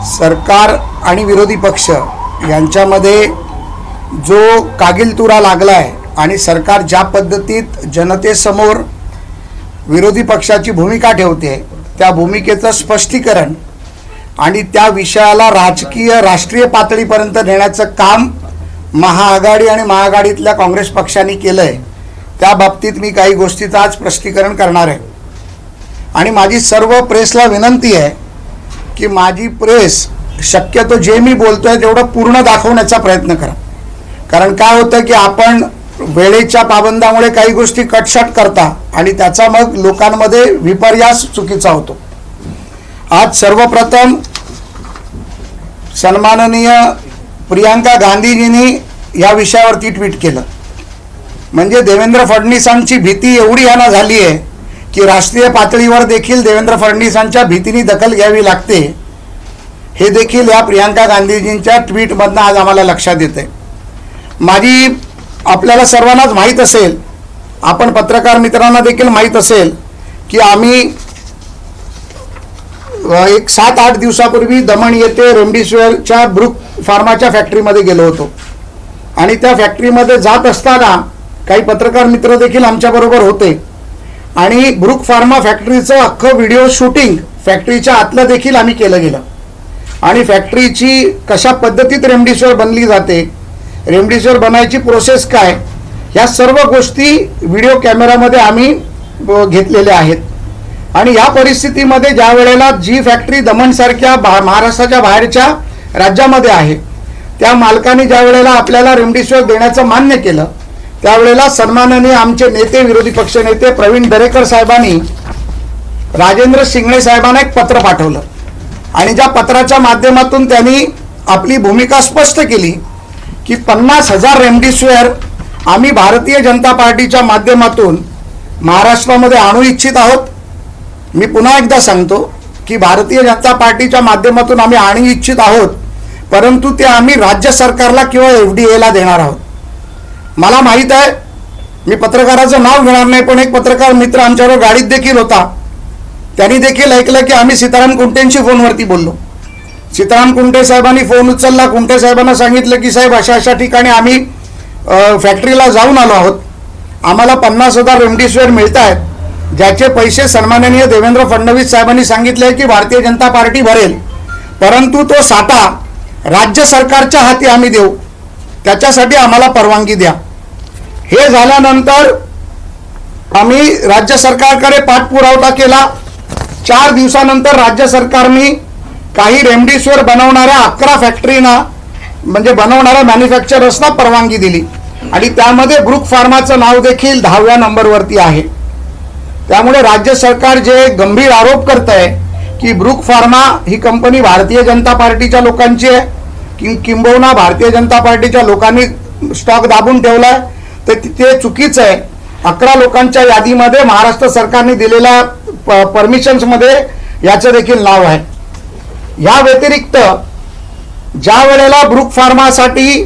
सरकार आणि विरोधी पक्ष यांच्यामध्ये जो कागिलतुरा लागला आहे आणि सरकार ज्या पद्धतीत जनतेसमोर विरोधी पक्षाची भूमिका ठेवते त्या भूमिकेचं स्पष्टीकरण आणि त्या विषयाला राष्ट्रीय पातळीपर्यंत नेण्याचं काम महाआघाडी आणि महाआघाडीतल्या काँग्रेस पक्षांनी केलं आहे। त्या बाबतीत मी काही गोष्टीचं आज स्पष्टीकरण करणार आहे आणि माझी सर्व प्रेसला विनंती आहे की माझी प्रेस शक्यतो जे मी बोलतोय तेवढं पूर्ण दाखवण्याचा प्रयत्न करा। कारण काय होतं की आपण वेळेच्या पाबंदामुळे काही गोष्टी कटशट करता आणि त्याचा मग लोकांमध्ये विपर्यास चुकीचा होतो। आज सर्वप्रथम सन्माननीय प्रियंका गांधीजींनी या विषयावरती ट्विट केलं। म्हणजे देवेंद्र फडणवीसांची भीती एवढी यांना झाली आहे की राष्ट्रीय पातळीवर देखील देवेंद्र फडणवीसांच्या भीतीने दखल घ्यावी लागते, हे देखील या प्रियंका गांधीजींच्या ट्विटमधनं आज आम्हाला लक्षात येते। माझी आपल्याला सर्वांनाच माहीत असेल, आपण पत्रकार मित्रांना देखील माहीत असेल की आम्ही एक 7-8 दिवसापूर्वी दमण येथे रेमडेसिवीरच्या ब्रुक फार्माच्या फॅक्टरीमध्ये गेलो होतो आणि त्या फॅक्टरीमध्ये जात असताना काही पत्रकार मित्र देखील आमच्याबरोबर होते आणि ब्रुक फार्मा फॅक्टरीचं अख्खं व्हिडिओ शूटिंग फॅक्टरीच्या आतलं देखील आम्ही केलं गेलं आणि फॅक्टरीची कशा पद्धतीत रेमडेसिवीर बनली जाते, रेमडेसिवीर बनायची प्रोसेस काय, ह्या सर्व गोष्टी व्हिडिओ कॅमेरामध्ये आम्ही घेतलेल्या आहेत। आणि या परिस्थितीमध्ये ज्या वेळेला जी फॅक्टरी दमणसारख्या महाराष्ट्राच्या बाहेरच्या राज्यामध्ये आहे त्या मालकाने ज्या वेळेला आपल्याला रेमडेसिवीर देण्याचं मान्य केलं त्यावेळेला सन्माननीय आमचे नेते विरोधी पक्ष नेते प्रवीण दरेकर साहेबांनी राजेंद्र शिंगणे साहेबांना एक पत्र पाठवलं आणि ज्या पत्राच्या माध्यमातून त्यांनी आपली भूमिका स्पष्ट केली की 50,000 रेमडेसिवीर आम्ही भारतीय जनता पार्टीच्या माध्यमातून महाराष्ट्रामध्ये आणू इच्छित आहोत। मी पुन्हा एकदा सांगतो की भारतीय जनता पार्टीच्या माध्यमातून आम्ही आणू इच्छित आहोत, परंतु ते आम्ही राज्य सरकारला किंवा FDA देणार आहोत। मला माहीत आहे, मी पत्रकाराचं नाव घेणार नाही, पण एक पत्रकार मित्र आमच्याबरोबर गाडीत देखील होता, त्यांनी देखील ऐकलं की आम्ही सीताराम कुंटेंशी फोनवरती बोललो। सीताराम कुंटे साहेबांनी फोन उचलला, कुंटे साहेबांना सांगितलं की साहेब अशा अशा ठिकाणी आम्ही फॅक्टरीला जाऊन आलो आहोत, आम्हाला 50,000 रेमडेसिवीर मिळत आहेत, ज्याचे पैसे सन्माननीय देवेंद्र फडणवीस साहेबांनी सांगितले की भारतीय जनता पार्टी भरेल, परंतु तो साठा राज्य सरकारच्या हाती आम्ही देऊ, त्याच्यासाठी आम्हाला परवानगी द्या। हे झाल्यानंतर आम्ही राज्य सरकारकडे पाठपुरावा केला। 4 दिवसानंतर राज्य सरकारने काही रेमडेसिवीर बनवणाऱ्या 11 फॅक्टरीना म्हणजे बनवणाऱ्या मॅन्युफॅक्चरर्सना परवानगी दिली आणि त्यामध्ये ब्रुक फार्माचं नाव देखील 10व्या नंबरवरती आहे। त्यामुळे राज्य सरकार जे गंभीर आरोप करत आहे की ब्रुक फार्मा ही कंपनी भारतीय जनता पार्टीच्या लोकांची आहे, किंबहुना भारतीय जनता पार्टीच्या लोकांनी स्टॉक दाबून ठेवलाय, तर ते चुकीचं आहे। 11 लोकांच्या यादीमध्ये महाराष्ट्र सरकारने दिलेल्या परमिशन्समध्ये याचं देखील नाव आहे। या व्यतिरिक्त ज्या वेळेला ब्रुक फार्मासाठी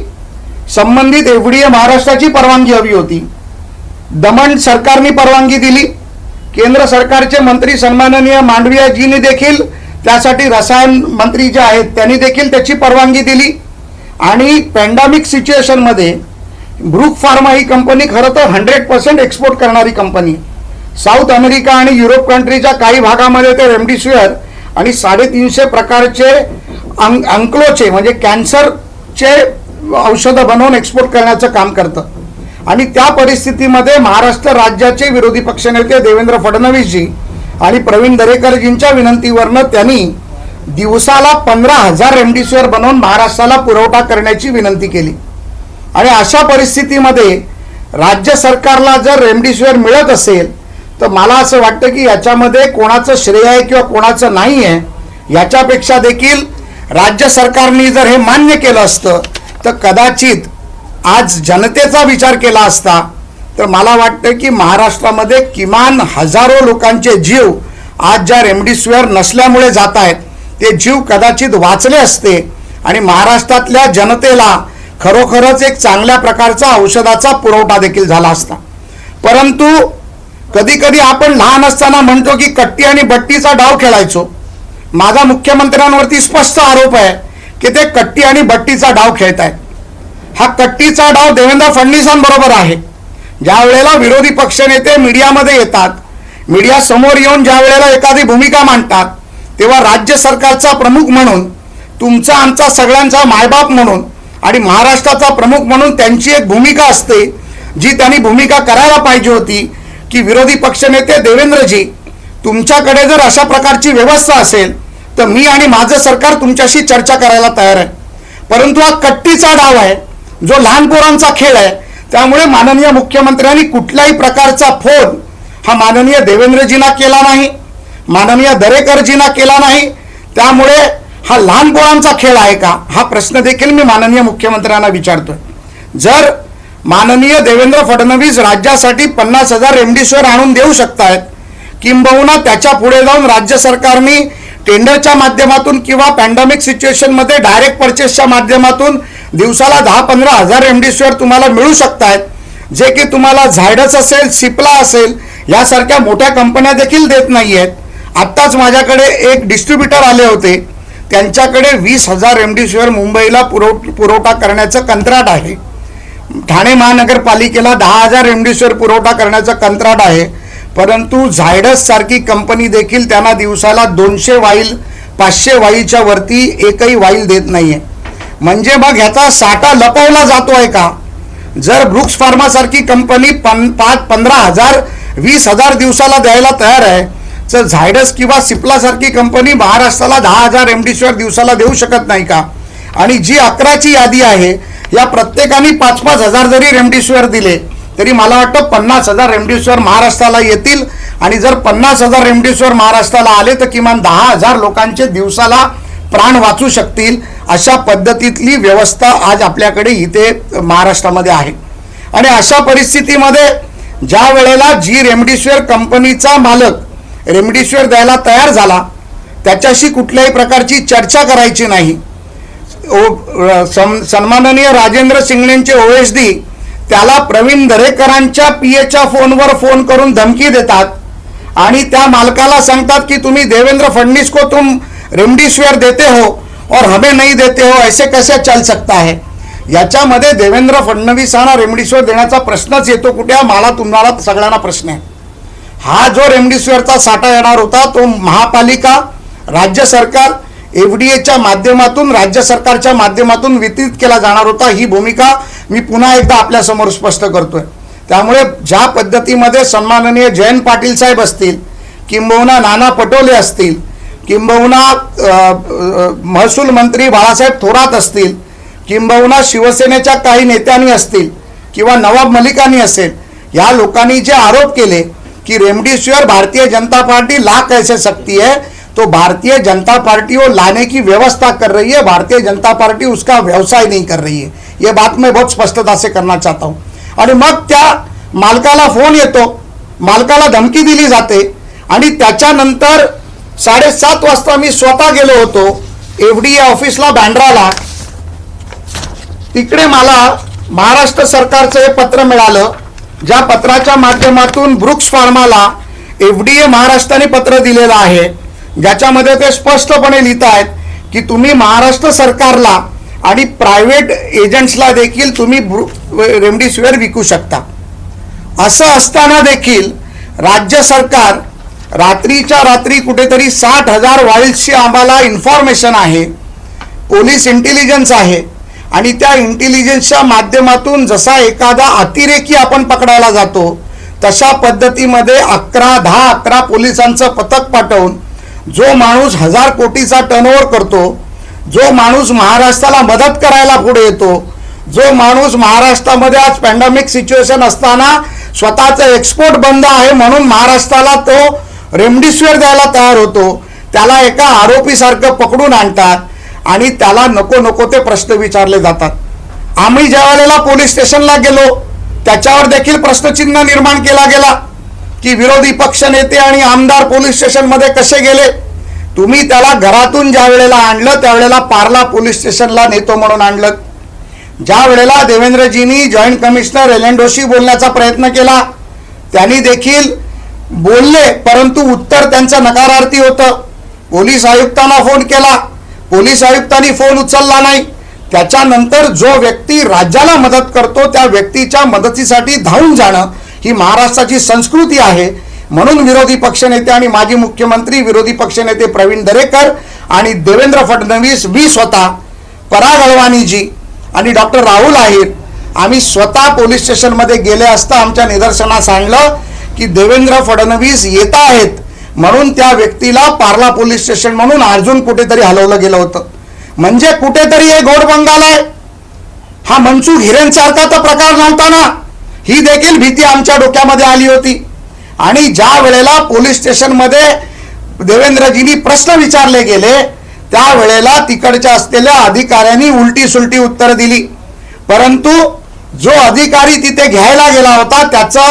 संबंधित FDA महाराष्ट्राची परवानगी हवी होती, दमण सरकारने परवानगी दिली, केंद्र सरकारचे मंत्री सन्माननीय मांडवियाजींनी देखील त्यासाठी रसायन मंत्री जे आहेत त्यांनी देखील त्याची परवानगी दिली आणि पॅन्डेमिक सिच्युएशनमध्ये ब्रुक फार्मा ही कंपनी खरं तर 100% एक्सपोर्ट करणारी कंपनी, साऊथ अमेरिका आणि युरोप कंट्रीच्या काही भागामध्ये ते रेमडेसिवीर आणि 350 प्रकारचे अंक्लोचे म्हणजे कॅन्सरचे औषधं बनवून एक्सपोर्ट करण्याचं काम करतं। आणि त्या परिस्थितीमध्ये महाराष्ट्र राज्याचे विरोधी पक्षनेते देवेंद्र फडणवीसजी आणि प्रवीण दरेकरजींच्या विनंतीवरनं त्यांनी दिवसाला 15,000 रेमडेसिवीर बनवून महाराष्ट्राला पुरवठा करण्याची विनंती केली। आणि अशा परिस्थितीमध्ये राज्य सरकारला जर रेमडेसिवीर मिळत असेल तर मला असं वाटतं की याच्यामध्ये कोणाचं श्रेय आहे किंवा कोणाचं नाही आहे, याच्यापेक्षा देखील राज्य सरकारने जर हे मान्य केलं असतं तर कदाचित आज जनतेचा विचार केला असता तर मला वाटतं की महाराष्ट्रामध्ये किमान हजारो लोकांचे जीव आज ज्या रेमडेसिवीर नसल्यामुळे जात आहेत ते जीव कदाचित वाचले असते आणि महाराष्ट्रातल्या जनतेला खरोखरच एक चांगल्या प्रकारचा औषधाचा पुरवठा देखील झाला असता। परंतु कधी कधी आपण लहान असताना म्हणतो की कट्टी आणि बट्टीचा डाव खेळायचो, माझा मुख्यमंत्र्यांवरती स्पष्ट आरोप आहे की ते कट्टी आणि बट्टीचा डाव खेळत आहेत. हा कट्टीचा डाव देवेंद्र फडणवीसांबरोबर आहे. ज्या वेळेला विरोधी पक्षनेते मीडियामध्ये येतात, मीडिया समोर येऊन ज्या वेळेला एखादी भूमिका मांडतात, तेव्हा राज्य सरकारचा प्रमुख म्हणून, तुमचा आमचा सगळ्यांचा मायबाप म्हणून आणि महाराष्ट्राचा प्रमुख म्हणून त्यांची एक भूमिका असते, जी त्यांनी भूमिका करायला पाहिजे होती की विरोधी पक्षनेते देवेंद्रजी, तुमच्याकडे जर अशा प्रकारची व्यवस्था असेल तर मी आणि माझं सरकार तुमच्याशी चर्चा करायला तयार आहे. परंतु हा कट्टीचा डाव आहे, जो लहान पोरांचा खेळ आहे. त्यामुळे माननीय मुख्यमंत्र्यांनी कुठल्याही प्रकारचा फोन हा माननीय देवेंद्रजींना केला नाही, माननीय दरेकरजींना केला नाही. त्यामुळे हा लहान पोरांचा खेळ आहे का, हा प्रश्न देखील मी माननीय मुख्यमंत्र्यांना विचारतोय. जर माननीय देवेंद्र फडणवीस राज्यासाठी 50,000 रेमडेसिवीर आणून देऊ शकतायत, किंबहुना त्याच्या पुढे जाऊन राज्य सरकारने टेंडरच्या माध्यमातून किंवा पॅन्डेमिक सिच्युएशनमध्ये डायरेक्ट परचेसच्या माध्यमातून दिवसाला 10-15 हजार रेमडेसिवीर तुम्हाला मिळू शकतायत, जे की तुम्हाला झायडस असेल, सिप्ला असेल यासारख्या मोठ्या कंपन्या देखील देत नाही आहेत. आत्ताच माझ्याकडे एक डिस्ट्रीब्युटर आले होते, त्यांच्याकडे 20,000 रेमडेसिवीर मुंबईला पुरवठा करण्याचं कंत्राट आहे. ठाणे महानगरपालिकेला 10,000 रेमडेसिवीर पुरवठा करण्याचं कंत्राट आहे. परंतु झायडस सारखी कंपनी देखील त्यांना दिवसाला 200 वाईल 500 वाईलच्या वरती एकही वाईल देत नाहीये. म्हणजे मग ह्याचा साठा लपवला जातोय का? जर ब्रुक्स फार्मा सारखी कंपनी 15,000 20,000 दिवसाला द्यायला तयार आहे, तर झायडस किंवा सिप्ला सारखी कंपनी महाराष्ट्राला 10,000 रेमडेसिवीर दिवसाला देऊ शकत नाही का? आणि जी 11ची यादी आहे, या प्रत्येकाने 5-5 हजार जरी रेमडेसिवीर दिले तरी मला वाटतं 50,000 रेमडेसिवीर महाराष्ट्राला येतील. आणि जर 50,000 रेमडेसिवीर महाराष्ट्राला आले तर किमान 10,000 लोकांचे दिवसाला प्राण वाचू शकतील. अशा पद्धतीतली व्यवस्था आज आपल्याकडे इथे महाराष्ट्रामध्ये आहे. आणि अशा परिस्थितीमध्ये ज्या वेळेला जी रेमडेसिवीर कंपनीचा मालक रेमडेसिवीर द्यायला तयार झाला, त्याच्याशी कुठल्याही प्रकारची चर्चा करायची नाही. सन्माननीय राजेंद्र शिंगणेंचे ओएसडी त्याला प्रवीण दरेकरांच्या पीएच्या फोनवर फोन करून धमकी देतात आणि त्या मालकाला सांगतात की तुम्ही देवेंद्र फडणवीस को तुम रेमडेसिवीर देते हो और हमें नहीं देते हो, ऐसे कैसे चल सकता है. याच्यामध्ये देवेंद्र फडणवीसांना रेमडेसिवीर देण्याचा प्रश्नच येतो कुठे? मला तुम्हाला सगळ्यांना प्रश्न आहे. हा जो रेमडेसिवीरचा साठा येणार होता तो महापालिका, राज्य सरकार, एफडीएच्या माध्यमातून, राज्य सरकारच्या माध्यमातून वितरित केला जाणार होता. ही भूमिका मी पुन्हा एकदा आपल्यासमोर स्पष्ट करतोय. त्यामुळे ज्या पद्धतीमध्ये सन्माननीय जयंत पाटील साहेब असतील, किंबहुना नाना पटोले असतील, किंबहुना महसूल मंत्री बाळासाहेब थोरात असतील, किंबहुना शिवसेनेच्या काही नेत्यांनी असतील किंवा नवाब मलिकांनी असेल, या लोकांनी जे आरोप केले कि रेमडेसिवीर भारतीय जनता पार्टी ला कैसे सकती है, तो भारतीय जनता पार्टी वो लाने की व्यवस्था कर रही है, भारतीय जनता पार्टी उसका व्यवसाय नहीं कर रही है. ये बात मैं बहुत स्पष्टता से करना चाहता हूँ. आणि मग त्या मालकाला फोन येतो, मालकाला धमकी दिली जाते आणि त्याच्यानंतर 7:30 वाजता मी स्वतः गेलो होतो एफडीए ऑफिसला बँड्राला. तिकडे मला महाराष्ट्र सरकारचं हे पत्र मिळालं, ज्या पत्राच्या माध्यमातून ब्रुक्स फार्माला एफडीए महाराष्ट्राने पत्र दिलेलं आहे, ज्याच्यामध्ये ते स्पष्टपणे लिहित आहेत की तुम्ही महाराष्ट्र सरकारला आणि प्रायव्हेट एजंट्सला देखील तुम्ही रेमडेसिवीर विकू शकता. असं असताना देखील राज्य सरकार रात्रीच्या रात्री कुठेतरी 60,000 वाईल्सची आम्हाला इन्फॉर्मेशन आहे, पोलीस इंटेलिजन्स आहे, आणि त्या इंटेलिजन्सच्या माध्यमातून जसा एखादा अतिरेकी आपण पकडायला जातो तशा पद्धतीमध्ये 10-11 पोलिसांचं पथक पाठवून जो माणूस 1000 कोटीचा टर्नओव्हर करतो, जो माणूस महाराष्ट्राला मदत करायला पुढे येतो, जो माणूस महाराष्ट्रामध्ये आज पॅन्डेमिक सिच्युएशन असताना स्वतःचा एक्सपोर्ट बंद आहे म्हणून महाराष्ट्राला तो रेमडेसिवीर द्यायला तयार होतो, त्याला एका आरोपीसारखं पकडून आणतात आणि त्याला नको नको ते प्रश्न विचारले जातात. आम्ही ज्या वेळेला पोलीस स्टेशनला गेलो त्याच्यावर देखील प्रश्नचिन्ह निर्माण केला गेला की विरोधी पक्ष नेते आणि आमदार पोलीस स्टेशनमध्ये कसे गेले. तुम्ही त्याला घरातून ज्या वेळेला आणलं त्यावेळेला पार्ला पोलीस स्टेशनला नेतो म्हणून आणलं. ज्या वेळेला देवेंद्रजींनी जॉईंट कमिशनर एलेंडोशी बोलण्याचा प्रयत्न केला त्यांनी देखील बोलले, परंतु उत्तर त्यांचं नकारार्थी होतं. पोलीस आयुक्तांना फोन केला, पोलीस आयुक्तांनी फोन उचलला नाही. त्याच्यानंतर जो व्यक्ती राज्याला मदत करतो त्या व्यक्तीच्या मदतीसाठी धावून जाणं ही महाराष्ट्राची संस्कृती आहे. म्हणून विरोधी पक्षनेते आणि माजी मुख्यमंत्री विरोधी पक्षनेते प्रवीण दरेकर आणि देवेंद्र फडणवीस, मी स्वतः, पराग अडवाणीजी आणि डॉक्टर राहुल आहेर आम्ही स्वतः पोलीस स्टेशनमध्ये गेले असता आमच्या निदर्शनास आणलं की देवेंद्र फडणवीस येत आहेत म्हणून त्या व्यक्तीला पार्ला पोलीस स्टेशन म्हणून अजून कुठेतरी हलवलं गेलं होतं. म्हणजे कुठेतरी हे गोड बंगाल आहे. हा मनसुख हिरेंसारखा तर प्रकार नव्हता ना. ही देखील भीती आमच्या डोक्यामध्ये आली होती. आणि ज्या वेळेला पोलीस स्टेशनमध्ये देवेंद्रजींनी प्रश्न विचारले गेले त्यावेळेला तिकडच्या असलेल्या अधिकाऱ्यांनी उलटी सुलटी उत्तर दिली. परंतु जो अधिकारी तिथे घ्यायला गेला होता त्याचा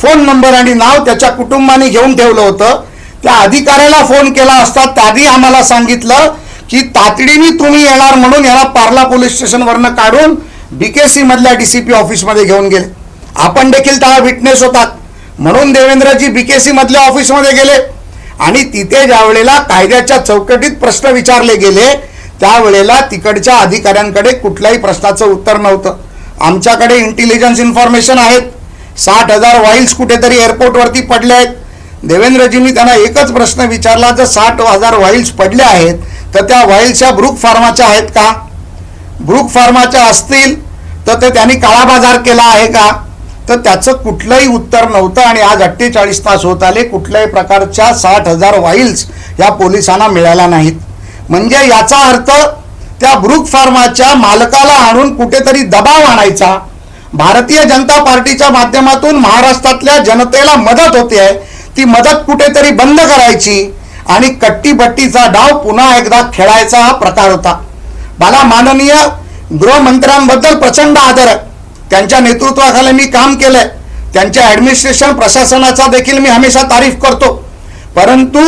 फोन नंबर आणि नाव त्याच्या कुटुंबाने घेऊन ठेवलं होतं. त्या अधिकाऱ्याला फोन केला असता त्यांनी आम्हाला सांगितलं की तातडीने तुम्ही येणार म्हणून याला पार्ला पोलीस स्टेशनवरनं काढून BKC मधल्या DCP ऑफिसमध्ये घेऊन गेले. आपण देखील त्याला विटनेस होतात. म्हणून देवेंद्रजी BKC मधल्या ऑफिसमध्ये गेले आणि तिथे ज्या वेळेला कायद्याच्या चौकटीत प्रश्न विचारले गेले त्यावेळेला तिकडच्या अधिकाऱ्यांकडे कुठल्याही प्रश्नाचं उत्तर नव्हतं. आमच्याकडे इंटेलिजन्स इन्फॉर्मेशन आहेत. 60,000 वाईल्स कुठेतरी एअरपोर्टवरती पडले आहेत. देवेंद्रजींनी त्यांना एकच प्रश्न विचारला, जर 60,000 वाईल्स पडले आहेत तर त्या वाईल्सच्या ब्रूक फार्माच्या आहेत का? ब्रूक फार्माच्या असतील तर ते त्यांनी काळा बाजार केला आहे का? तर त्याचं कुठलंही उत्तर नव्हतं. आणि आज 48 तास होत आले कुठल्याही प्रकारच्या 60,000 वाईल्स या पोलिसांना मिळाल्या नाहीत. म्हणजे याचा अर्थ त्या ब्रूक फार्माच्या मालकाला आणून कुठेतरी दबाव आणायचा. भारतीय जनता पार्टीच्या माध्यमातून महाराष्ट्रातल्या जनतेला मदत होते ती मदत कुठेतरी बंद करायची आणि कट्टीबट्टीचा डाव पुन्हा एकदा खेळायचा हा प्रकार होता. मला माननीय गृहमंत्र्यांबद्दल प्रचंड आदर आहे. त्यांच्या नेतृत्वाखाली मी काम केलंय. त्यांच्या ॲडमिनिस्ट्रेशन प्रशासनाचा देखील मी हमेशा तारीफ करतो. परंतु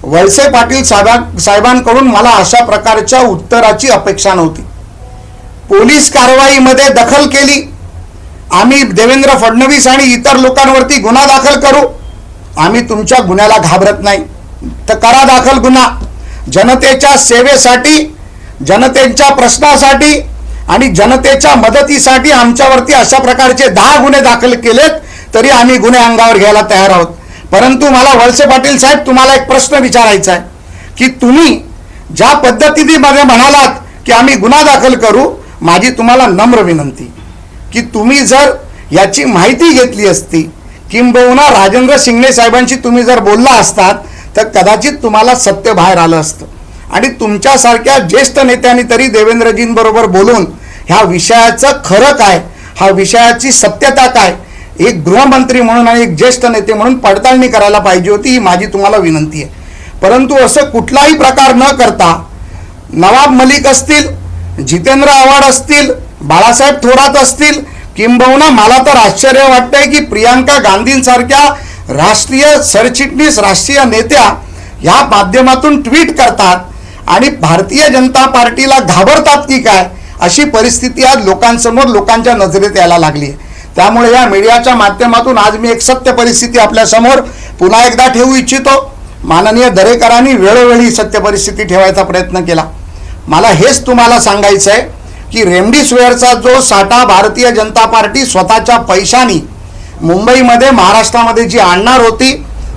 वळसे पाटील साहेबांकडून मला अशा प्रकारच्या उत्तराची अपेक्षा नव्हती. पोलीस कारवाईमध्ये दखल केली. आम्ही देवेंद्र फडणवीस आणि इतर लोकांवरती गुन्हा दाखल करू. आम्ही तुमच्या गुन्ह्याला घाबरत नाही तर करा दाखल गुन्हा. जनतेच्या सेवेसाठी, जनतेच्या प्रश्नासाठी आणि जनतेच्या मदतीसाठी आमच्यावरती अशा प्रकारचे 10 गुन्हे दाखल केलेत तरी आम्ही गुन्हे अंगावर घ्यायला तयार आहोत. परंतु मला वळसे पाटील साहेब तुम्हाला एक प्रश्न विचारायचा आहे की तुम्ही ज्या पद्धतीने म्हणालात की आम्ही गुन्हा दाखल करू, माझी तुम्हाला नम्र विनंती की तुम्ही जर याची माहिती घेतली असती किंबहुना राजेंद्र शिंगणे साहेबांशी तुम्ही जर बोलला असतात तर कदाचित तुम्हाला सत्य बाहेर आलं असतं. आणि तुमच्यासारख्या ज्येष्ठ नेत्यांनी तरी देवेंद्रजींबरोबर बोलून ह्या विषयाचं खरं काय, हा विषयाची सत्यता काय, एक गृहमंत्री म्हणून आणि एक ज्येष्ठ नेते म्हणून पडताळणी करायला पाहिजे होती. ही माझी तुम्हाला विनंती आहे. परंतु असं कुठलाही प्रकार न करता नवाब मलिक असतील, जितेंद्र आव्हाड असतील, बाळासाहेब थोरात असतील, किंबहुना मला तर आश्चर्य वाटतंय की प्रियांका गांधींसारख्या राष्ट्रीय सरचिटणीस, राष्ट्रीय नेत्या ह्या माध्यमातून ट्विट करतात आणि भारतीय जनता पार्टीला घाबरतात की काय, अशी परिस्थिती आज लोकांसमोर, लोकांच्या नजरेत यायला लागली आहे. त्यामुळे या मीडियाच्या माध्यमातून आज मी एक सत्य परिस्थिती आपल्यासमोर पुन्हा एकदा ठेवू इच्छितो. माननीय दरेकरांनी वेळोवेळी सत्य परिस्थिती ठेवायचा प्रयत्न केला. मला हेच तुम्हाला सांगायचं आहे की रेमडेसिवीरचा जो साठा भारतीय जनता पार्टी स्वतःच्या पैशानी मुंबईमध्ये, महाराष्ट्रामध्ये जी आणणार होती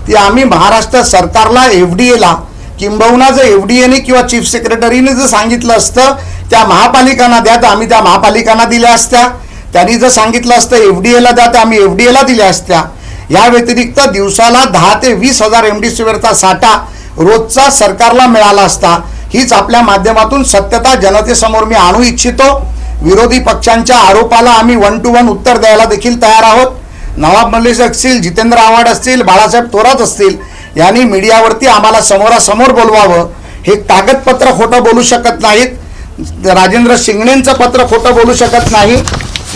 ती आम्ही महाराष्ट्र सरकारला, FDAला, किंबहुना जर FDAने किंवा चीफ सेक्रेटरीने जर सांगितलं असतं त्या महापालिकांना द्या तर आम्ही त्या महापालिकांना दिल्या असत्या. त्यांनी जर सांगितलं असतं FDAला द्या तर आम्ही FDAला दिल्या असत्या. या व्यतिरिक्त दिवसाला 10 ते 20 हजार रेमडेसिवीरचा साठा रोजचा सरकारला मिळाला असता. हीच आपल्या माध्यमातून सत्यता जनतेसमोर मी आणू इच्छितो. विरोधी पक्षांच्या आरोपाला आम्ही 1 to 1 उत्तर द्यायला देखील तयार आहोत. नवाब मलिक असतील, जितेंद्र आव्हाड असतील, बाळासाहेब थोरात असतील, यांनी मीडियावरती आम्हाला समोरासमोर बोलवावं. हे कागदपत्र खोटं बोलू शकत नाहीत. राजेंद्र शिंगणेंचं पत्र खोटं बोलू शकत नाही.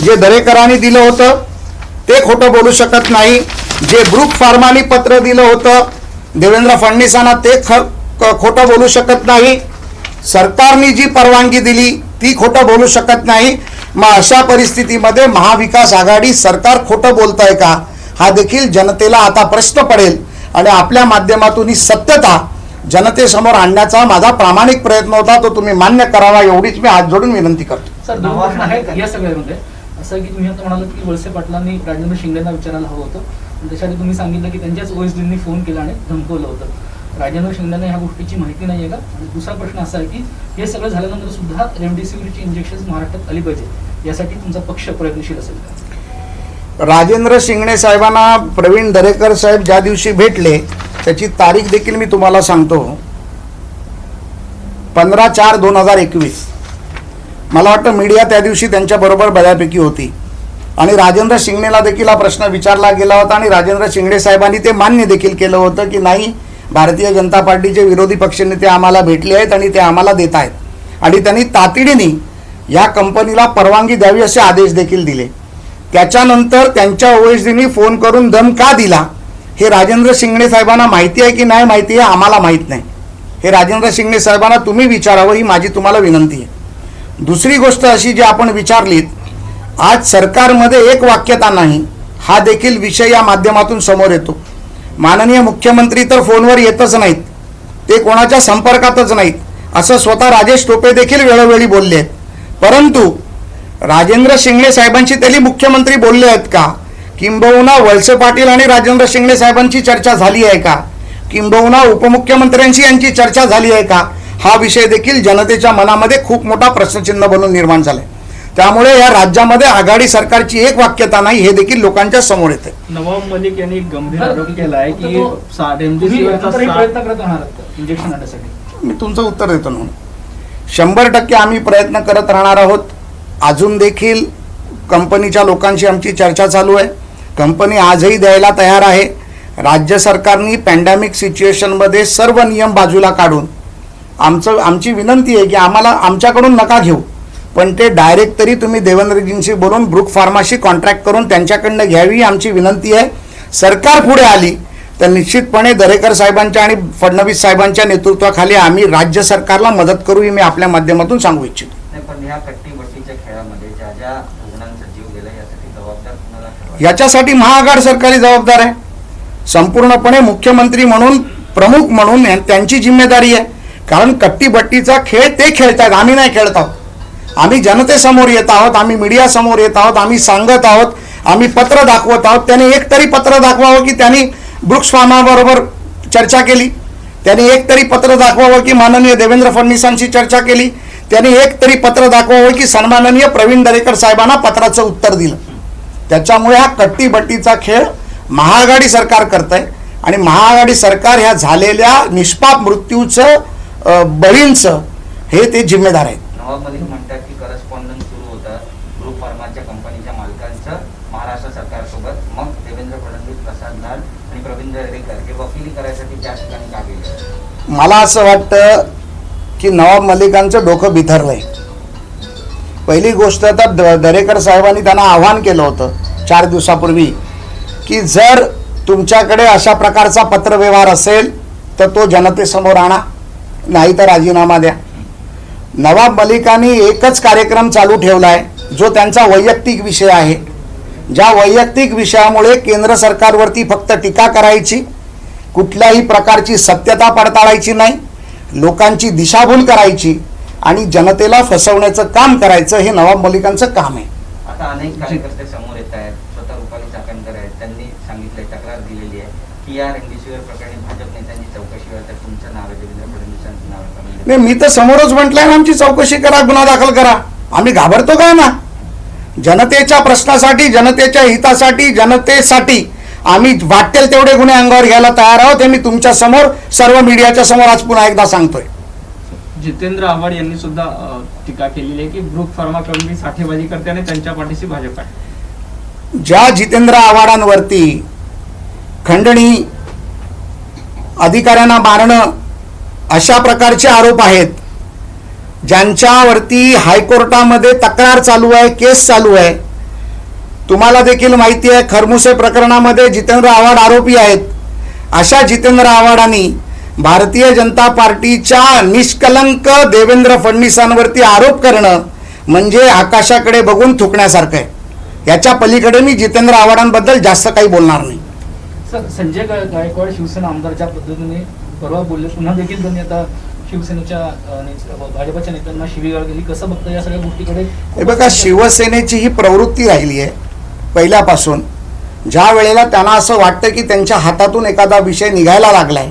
जे दरेकरांनी दिलं होतं ते खोटं बोलू शकत नाही. जे ब्रूक फार्मानी पत्र दिलं होतं देवेंद्र फडणवीसांना ते खोटं बोलू शकत नाही. सरकारने जी परवानगी दिली ती खोटं बोलू शकत नाही. मग अशा परिस्थितीमध्ये महाविकास आघाडी सरकार खोटं बोलतंय का, हा देखील जनतेला आता प्रश्न पडेल. आणि आपल्या माध्यमातून ही सत्यता जनतेसमोर आणण्याचा माझा प्रामाणिक प्रयत्न होता, तो तुम्ही मान्य करावा एवढीच मी हात जोडून विनंती करतो. सर, दोन प्रश्न आहेत या सगळ्यामध्ये. असं की तुम्ही आता म्हणालात की वळसे पाटलांनी राजेंद्र शिंदेना विचारायला हवं होतं, आणि त्याच्याआधी तुम्ही सांगितलं की त्यांच्याच ओएसडींनी फोन केला आणि धमकवलं होतं. राजेंद्र शिंदेना ह्या गोष्टीची माहिती नाही आहे का? आणि दुसरा प्रश्न असा आहे की हे सगळं झाल्यानंतर सुद्धा रेमडेसिवीरची इंजेक्शन महाराष्ट्रात आली पाहिजे, यासाठी तुमचा पक्ष प्रयत्नशील असेल का? राजेंद्र शिंगणे साहेबांना प्रवीण दरेकर साहेब ज्या दिवशी भेटले त्याची तारीख देखील मी तुम्हाला सांगतो, 15/4/2021. मला वाटतं मीडिया त्या दिवशी त्यांच्याबरोबर बऱ्यापैकी होती आणि राजेंद्र शिंगणेला देखील हा प्रश्न विचारला गेला होता आणि राजेंद्र शिंगणे साहेबांनी ते मान्य देखील केलं होतं की नाही, भारतीय जनता पार्टीचे विरोधी पक्षनेते आम्हाला भेटले आहेत आणि ते आम्हाला देत आहेत, आणि त्यांनी तातडीने या कंपनीला परवानगी द्यावी असे आदेश देखील दिले. त्याच्यानंतर त्यांच्या ओएसडीनी फोन करून दम का दिला हे राजेंद्र शिंगणे साहेबांना माहिती आहे की नाही माहिती आहे आम्हाला माहीत नाही. हे राजेंद्र शिंगणे साहेबांना तुम्ही विचारावं, ही माझी तुम्हाला विनंती आहे. दुसरी गोष्ट अशी जी आपण विचारलीत, आज सरकारमध्ये एक वाक्यता नाही हा देखील विषय या माध्यमातून समोर येतो. माननीय मुख्यमंत्री तर फोनवर येतच नाहीत, ते कोणाच्या संपर्कातच नाहीत असं स्वतः राजेश टोपे देखील वेळोवेळी बोलले आहेत. परंतु राजेंद्र शिंगणे साहेबांशी त्यांनी मुख्यमंत्री बोलले आहेत का? किंबहुना वळसे पाटील आणि राजेंद्र शिंगणे साहेबांची चर्चा झाली आहे का? किंबहुना उपमुख्यमंत्र्यांशी यांची चर्चा झाली आहे का? हा विषय देखील जनतेच्या मनामध्ये खूप मोठा प्रश्नचिन्ह बनून निर्माण झालाय. त्यामुळे या राज्यामध्ये आघाडी सरकारची एक वाक्यता नाही हे देखील लोकांच्या समोर येते. नवाब मलिक यांनी गंभीर आरोप केला आहे की प्रयत्न करत राहणार इंजेक्शन आणण्यासाठी. मी तुमचं उत्तर देतो ना, 100% आम्ही प्रयत्न करत राहणार आहोत. अजून देखील कंपनीच्या लोकांशी आमची चर्चा चालू आहे. कंपनी आजही द्यायला तयार आहे. राज्य सरकारने पॅन्डेमिक सिच्युएशनमध्ये सर्व नियम बाजूला काढून आमची विनंती आहे की आम्हाला आमच्याकडून नका घेऊ, पण ते डायरेक्ट तरी तुम्ही देवेंद्रजींशी बोलून ब्रुक फार्माशी कॉन्ट्रॅक्ट करून त्यांच्याकडनं घ्यावी आमची विनंती आहे. सरकार पुढे आली तर निश्चितपणे दरेकर साहेबांच्या आणि फडणवीस साहेबांच्या नेतृत्वाखाली आम्ही राज्य सरकारला मदत करू, ही मी आपल्या माध्यमातून सांगू इच्छितो. पण ह्या कट्टीबट्टीच्या खेळामध्ये ज्या ज्या रुग्णांचा जीव गेला यासाठी जबाबदार कुणाला ठरवायचं? याच्यासाठी महाआघाडी सरकारी जबाबदार आहे. संपूर्णपणे मुख्यमंत्री म्हणून, प्रमुख म्हणून त्यांची जिम्मेदारी आहे. कारण कट्टीबट्टीचा खेळ ते खेळतायत, आम्ही नाही खेळत आहोत. आम्ही जनतेसमोर येत आहोत, आम्ही मीडिया समोर येत आहोत, आम्ही सांगत आहोत, आम्ही पत्र दाखवत आहोत. त्याने एक तरी पत्र दाखवावं की त्यांनी ब्रुक्स फार्माबरोबर चर्चा केली, त्यांनी एक तरी पत्र दाखवावं की माननीय देवेंद्र फडणवीसांशी चर्चा केली, त्यांनी एक तरी पत्र दाखवावं की सन्माननीय प्रवीण दरेकर साहेबांना पत्राचं उत्तर दिलं. त्याच्यामुळे हा कट्टीबट्टीचा खेळ महाआघाडी सरकार करतंय आणि महाआघाडी सरकार ह्या झालेल्या निष्पाप मृत्यूचं बळींचं हे ते जिम्मेदार आहेत. नवाब मलिक म्हणतात की करस्पॉन्डन्स सुरू होतं ग्रुप फार्माच्या कंपनीच्या मालकांचं महाराष्ट्र सरकारसोबत, मग देवेंद्र फडणवीस, प्रसाद लाड आणि प्रवीण दरेकर हे वकिली करायसाठी त्या ठिकाणी का गेले? मला असं वाटतं की नवाब मलिकांचं डोकं बिथरलंय. पहिली गोष्ट तर दरेकर साहेबांनी त्यांना आव्हान केलं होतं 4 दिवसापूर्वी की जर तुमच्याकडे अशा प्रकारचा पत्रव्यवहार असेल तर तो जनतेसमोर आणा, नाही तर राजीनामा द्या. नवाब मलिकांनी एकच कार्यक्रम चालू ठेवला आहे जो त्यांचा वैयक्तिक विषय आहे, ज्या वैयक्तिक विषयामुळे केंद्र सरकारवरती फक्त टीका करायची, कुठल्याही प्रकारची सत्यता पडताळायची नाही, लोकांची दिशाभूल करायची आणि जनतेला फसवण्याचं काम करायचं, हे नवाब मलिकांचं काम आहे. आता अनेक कार्यकर्ते समोर येत आहेत, स्वतः रुपाली चाकणकर आहेत, त्यांनी सांगितलंय, तक्रार दिलेली आहे की या रेमडेसिवीर प्रकरणी भाजप नेत्यांची चौकशी व्हावी, तर तुमचं नाव आहे, देवेंद्र फडणवीसांचं नाव आहे. नाही, मी तर समोरच म्हटलंय ना, आमची चौकशी करा, गुन्हा दाखल करा. आम्ही घाबरतो काय ना? जनतेच्या प्रश्नासाठी, जनतेच्या हितासाठी, जनतेसाठी आम्ही वाटेल तेवढे गुन्हे अंगावर घ्यायला तयार आहोत. हे मी तुमच्या समोर, सर्व मीडियाच्या समोर आज पुन्हा एकदा सांगतोय. जितेंद्र आव्हाड यांनी सुद्धा टीका केलेली आहे की ब्रुक फार्मा कंपनी साठेबाजी करते आणि त्यांच्या पाठीशी भाजप आहे. ज्या जितेंद्र आव्हाडांवरती खंडणी, अधिकाऱ्यांना मारणं अशा प्रकारचे आरोप आहेत, ज्यांच्यावरती हायकोर्टामध्ये तक्रार चालू आहे, केस चालू आहे. तुम्हाला देखील माहिती आहे, खरमुसे प्रकरणामध्ये जितेंद्र आव्हाड आरोपी आहेत. अशा जितेंद्र आव्हाडांनी भारतीय जनता पार्टीच्या निष्कलंक देवेंद्र फडणवीसांवरती आरोप करणं म्हणजे आकाशाकडे बघून थुकण्यासारखं आहे. याच्या पलीकडे मी जितेंद्र आव्हाडांबद्दल जास्त काही बोलणार नाही. सर, संजय गायकवाड शिवसेना आमदार ज्या पद्धतीने परवा बोलले, पुन्हा देखील त्यांनी आता शिवसेनेच्या भाजपच्या नेत्यांना शिवीगाळ केली. कसं बघता या सगळ्या गोष्टीकडे? हे बघा, शिवसेनेची ही प्रवृत्ती राहिली आहे पहिल्यापासून. ज्या वेळेला त्यांना असं वाटतं की त्यांच्या हातातून एखादा विषय निघायला लागला आहे,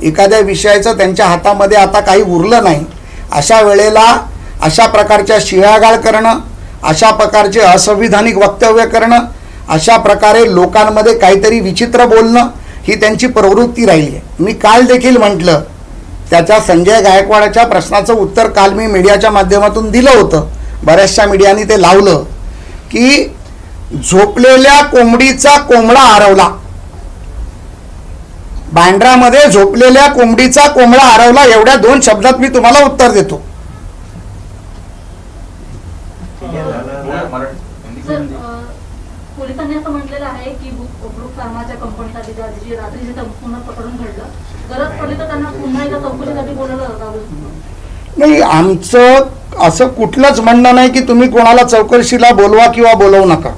एखाद्या विषयाचं त्यांच्या हातामध्ये आता काही उरलं नाही, अशा वेळेला अशा प्रकारच्या शिव्यागाळ करणं, अशा प्रकारचे असंविधानिक वक्तव्य करणं, अशा प्रकारे लोकांमध्ये काहीतरी विचित्र बोलणं, ही त्यांची प्रवृत्ती राहिली आहे. मी काल देखील म्हटलं, त्याच्या संजय गायकवाडच्या प्रश्नाचं उत्तर काल मी मीडियाच्या माध्यमातून दिलं होतं. बऱ्याचशा मीडियानी ते लावलं की झोपलेल्या कोंबडीचा कोंबडा हरवला, बँड्रामध्ये झोपलेल्या कोंबडीचा कोंबडा हरवला, एवढ्या 2 शब्दात मी तुम्हाला उत्तर देतो. पोलिसांनी असं म्हटलेलं आहे की ब्रुक फार्माच्या कंपनीचा जी रात्री पुन्हा पकडून घडलं, गरज पडली तर त्यांना पुन्हा एकदा चौकशीसाठी बोलवलं जातं. नाही, आमचं असं कुठलंच म्हणणं नाही की तुम्ही कोणाला चौकशीला बोलवा किंवा बोलवू नका.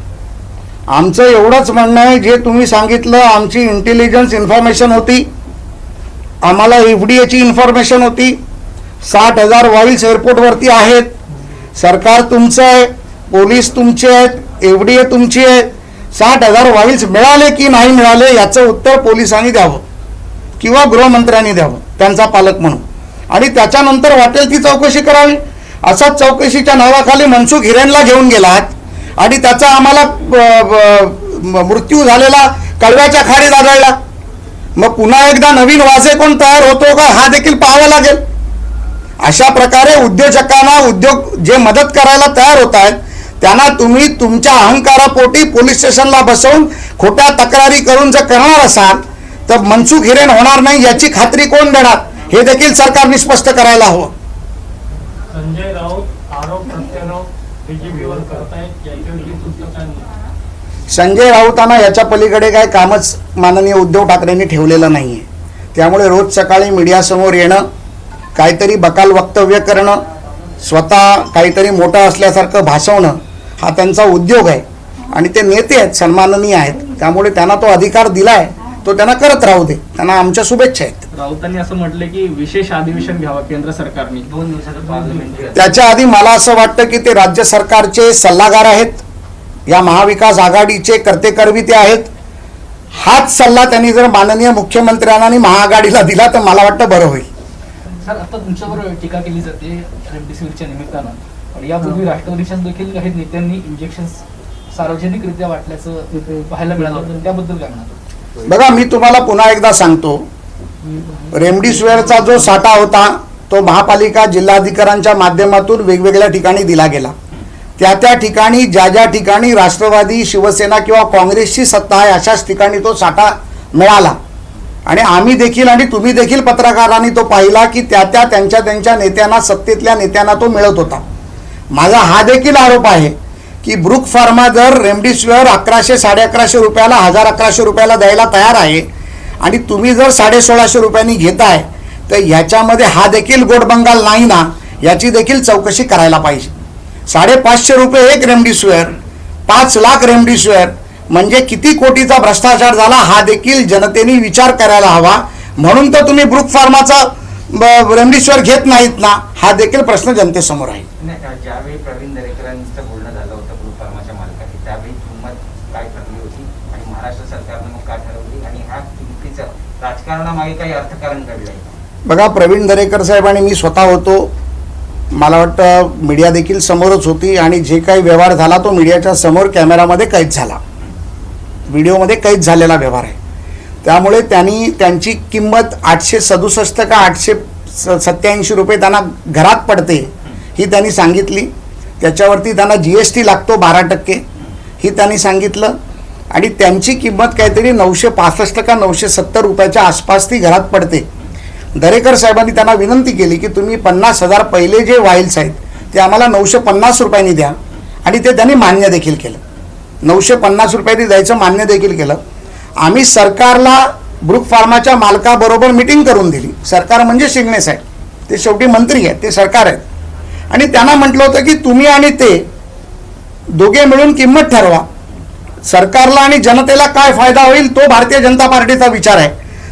आमचं एवढंच म्हणणं आहे, जे तुम्ही सांगितलं, आमची इंटेलिजन्स इन्फॉर्मेशन होती, आम्हाला एफडीएची इन्फॉर्मेशन होती, 60,000 वाईल्स एअरपोर्टवरती आहेत, सरकार तुमचं आहे, पोलीस तुमचे आहेत, एफडीए तुमची आहे. 60,000 वाईल्स मिळाले की नाही मिळाले याचं उत्तर पोलिसांनी द्यावं किंवा गृहमंत्र्यांनी द्यावं, त्यांचा पालक म्हणून, आणि त्याच्यानंतर वाटेल ती चौकशी करावी. असाच चौकशीच्या नावाखाली मनसुख हिरेनला घेऊन गेलात आणि त्याचा आम्हाला मृत्यू झालेला कळव्याच्या खाडीत आढळला. मग पुन्हा एकदा नवीन वाजे कोण तयार होतो का, हा देखील पाहावा लागेल. अशा प्रकारे उद्योजकांना, उद्योग जे मदत करायला तयार होत आहेत त्यांना तुम्ही तुमच्या अहंकारापोटी पोलीस स्टेशनला बसवून खोट्या तक्रारी करून जर करणार असाल तर मनसुख हिरेन होणार नाही याची खात्री कोण देणार, हे देखील सरकारने स्पष्ट करायला हवं. संजय राऊत आरोप प्रत्यारोप बीजेपीवर करतायत, याच्याविषयी तुमचं काय मत? संजय राऊतांना याच्या पलीकडे काय कामच माननीय उद्धव ठाकरेंनी ठेवलेलं नाही आहे. त्यामुळे रोज सकाळी मीडियासमोर येणं, काहीतरी बकाल वक्तव्य करणं, स्वतः काहीतरी मोठं असल्यासारखं भासवणं, हा त्यांचा उद्योग आहे. आणि ते नेते आहेत, सन्माननीय आहेत, त्यामुळे त्यांना तो अधिकार दिला आहे, तो त्यांना करत राहू दे. त्यांना आमच्या शुभेच्छा आहेत. राऊतांनी असं म्हटलं की विशेष अधिवेशन घ्यावं केंद्र सरकारने. 2 दिवसाचं पार्लमेंट. त्याच्या आधी मला असं वाटतं की ते राज्य सरकारचे सल्लागार आहेत, या महाविकास आघाडीचे कर्तेकर्वी ते आहेत. हाच सल्ला त्यांनी जर माननीय मुख्यमंत्र्यांना आणि महाआघाडीला दिला तर मला वाटतं बरं होईल. सर, आता तुमच्यावर टीका केली जाते रेमडेसिवीरच्या निमित्तानं, पण यापूर्वी राष्ट्रवादीच्या देखील काही नेत्यांनी इंजेक्शन सार्वजनिकरित्या वाटल्याचं पाहायला मिळालं होतं, त्याबद्दल काय म्हणतो? बघा, मी तुम्हाला पुन्हा एकदा सांगतो, रेमडेसिवीरचा जो साठा होता तो महापालिका जिल्हाधिकाऱ्यांच्या माध्यमातून वेगवेगळ्या ठिकाणी दिला गेला. त्या ठिकाणी ज्या ठिकाणी राष्ट्रवादी, शिवसेना किंवा काँग्रेसची सत्ता आहे अशाच ठिकाणी तो साठा मिळाला. आणि आम्ही देखील आणि तुम्ही देखील पत्रकारांनी तो पाहिला की त्यांच्या नेत्यांना, सत्तेतल्या नेत्यांना तो मिळत होता. माझा हा देखील आरोप आहे की ब्रुक फार्मा जर रेमडेसिवीर 1100-1150 रुपयाला, 1100 रुपयाला द्यायला तयार आहे आणि तुम्ही जर 1650 रुपयांनी घेताय तर ह्याच्यामध्ये हा देखील गोडबंगाल नाही ना, याची देखील चौकशी करायला पाहिजे. 550 रुपये एक रेमडेसिवीर, 5 लाख रेमडेसिवीर म्हणजे किती कोटीचा भ्रष्टाचार झाला, हा देखील जनतेने विचार करायला हवा. म्हणून तर तुम्ही ब्रुक फार्माचा रेमडेसिवीर घेत नाहीत ना, हा देखील प्रश्न जनतेसमोर आहे. ज्यावेळी प्रवीण दरेकरांचं बोलणं झालं होतं ग्रुप फार्माच्या मालकाशी, त्यावेळी किंमत काय ठरली होती आणि महाराष्ट्र सरकारनं मग काय ठरवली आणि ह्या किमतीचं राजकारणामागे काही अर्थकारण घडलंय? बघा, प्रवीण दरेकर साहेब आणि मी स्वतः होतो, मला वाटतं मीडिया देखील समोरच होती आणि जे काही व्यवहार झाला तो मीडियाच्या समोर कॅमेरामध्ये कैद झाला, व्हिडिओमध्ये कैद झालेला व्यवहार आहे. त्यामुळे त्यांची किंमत 867 का 887 रुपये त्यांना घरात पडते ही त्यांनी सांगितली. त्याच्यावरती त्यांना GST लागतो 12% ही त्यांनी सांगितलं. आणि त्यांची किंमत काहीतरी 965 का 970 रुपयाच्या आसपास ती घरात पडते. दरेकर साहेबांनी त्यांना विनंती केली की तुम्ही 50,000 पहिले जे वाईल्स आहेत ते आम्हाला 950 रुपयांनी द्या, आणि ते त्यांनी मान्य देखील केलं. 950 रुपयांनी द्यायचं मान्य देखील केलं. आम्ही सरकारला ब्रुक फार्माच्या मालकाबरोबर मिटिंग करून दिली. सरकार म्हणजे शिंगणे साहेब, ते शेवटी मंत्री आहेत, ते सरकार आहेत. आणि त्यांना म्हटलं होतं की तुम्ही आणि ते दोघे मिळून किंमत ठरवा. सरकारला आणि जनतेला काय फायदा होईल तो भारतीय जनता पार्टीचा विचार आहे.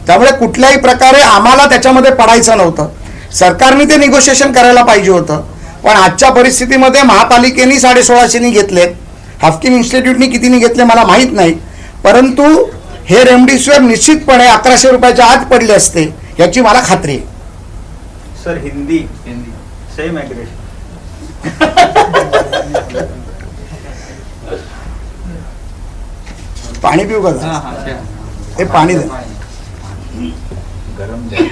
त्यामुळे कुठल्याही प्रकारे आम्हाला त्याच्यामध्ये पडायचं नव्हतं. सरकारने ते निगोशिएशन करायला पाहिजे होतं, पण आजच्या परिस्थितीमध्ये महापालिकेने 1650 घेतलेत, हाफकिन इन्स्टिट्यूटनी कितीने घेतले मला माहीत नाही, परंतु हे रेमडेसिवीर निश्चितपणे 1100 रुपयाच्या आत पडले असते याची मला खात्री आहे. Sir Hindi same aggression. पाणी पिऊ का? हे पाणी दे. गरम नाही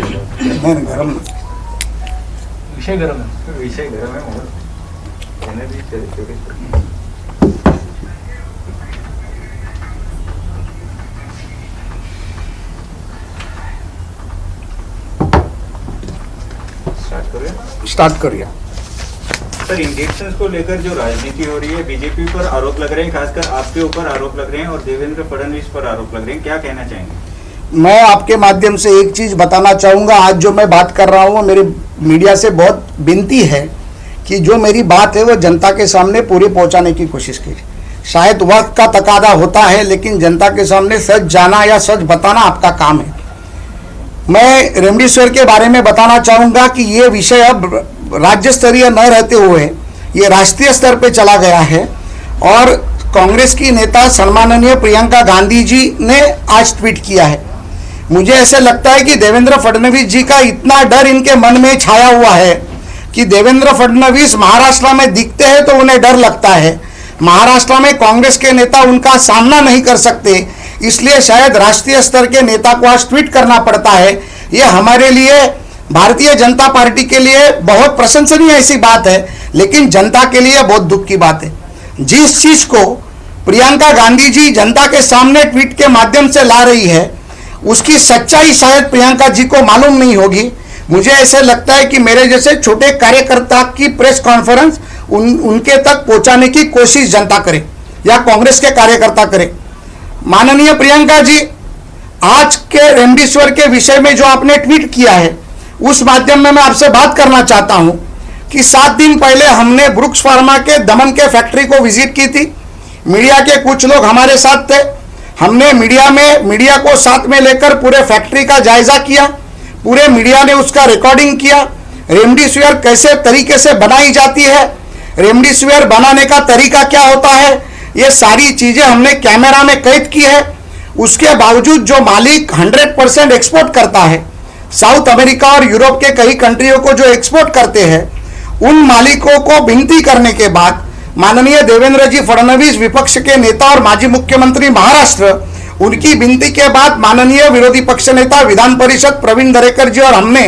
गरम नाही. विषय गरम आहे. विषय गरम आहे म्हणून स्टार्ट करूया. सर इंजेक्शन को लेकर जो राजनीति हो रही है, बीजेपी पर आरोप लग रहे हैं, खासकर आपके ऊपर आरोप लग रहे हैं और देवेंद्र फडणवीस पर आरोप लग रहे हैं, क्या कहना चाहेंगे? मैं आपके माध्यम से एक चीज बताना चाहूंगा. आज जो मैं बात कर रहा हूँ, मेरी मीडिया से बहुत विनती है कि जो मेरी बात है वो जनता के सामने पूरी पहुंचाने की कोशिश कीजिए. शायद वक्त का तकादा होता है, लेकिन जनता के सामने सच जाना या सच बताना आपका काम है. मैं रेमडेसिवीर के बारे में बताना चाहूंगा कि ये विषय अब राज्य स्तरीय न रहते हुए ये राष्ट्रीय स्तर पे चला गया है और कांग्रेस की नेता सम्माननीय प्रियंका गांधी जी ने आज ट्वीट किया है. मुझे ऐसे लगता है कि देवेंद्र फडणवीस जी का इतना डर इनके मन में छाया हुआ है कि देवेंद्र फडणवीस महाराष्ट्र में दिखते हैं तो उन्हें डर लगता है. महाराष्ट्र में कांग्रेस के नेता उनका सामना नहीं कर सकते, इसलिए शायद राष्ट्रीय स्तर के नेता को आज ट्वीट करना पड़ता है. ये हमारे लिए, भारतीय जनता पार्टी के लिए बहुत प्रशंसनीय ऐसी बात है, लेकिन जनता के लिए बहुत दुख की बात है. जिस चीज को प्रियंका गांधी जी जनता के सामने ट्वीट के माध्यम से ला रही है, उसकी सच्चाई शायद प्रियंका जी को मालूम नहीं होगी. मुझे ऐसे लगता है कि मेरे जैसे छोटे कार्यकर्ता की प्रेस कॉन्फ्रेंस उनके तक पहुंचाने की कोशिश जनता करे या कांग्रेस के कार्यकर्ता करे. माननीय प्रियंका जी, आज के रेमडेसिवीर के विषय में जो आपने ट्वीट किया है, उस माध्यम में मैं आपसे बात करना चाहता हूं कि 7 दिन पहले हमने ब्रुक्स फार्मा के दमन के फैक्ट्री को विजिट की थी. मीडिया के कुछ लोग हमारे साथ थे. हमने मीडिया को साथ में लेकर पूरे फैक्ट्री का जायजा किया. पूरे मीडिया ने उसका रिकॉर्डिंग किया. रेमडेसिवीर कैसे तरीके से बनाई जाती है, रेमडेसिवीर बनाने का तरीका क्या होता है, ये सारी चीजें हमने कैमरा में कैद की है. उसके बावजूद जो मालिक 100% एक्सपोर्ट करता है, साउथ अमेरिका और यूरोप के कई कंट्रियों को जो एक्सपोर्ट करते हैं, उन मालिकों को विनती करने के बाद माननीय देवेंद्र जी फडणवीस विपक्ष के नेता और माजी मुख्यमंत्री महाराष्ट्र, उनकी विनती के बाद माननीय विरोधी पक्ष नेता विधान परिषद प्रवीण दरेकर जी और हमने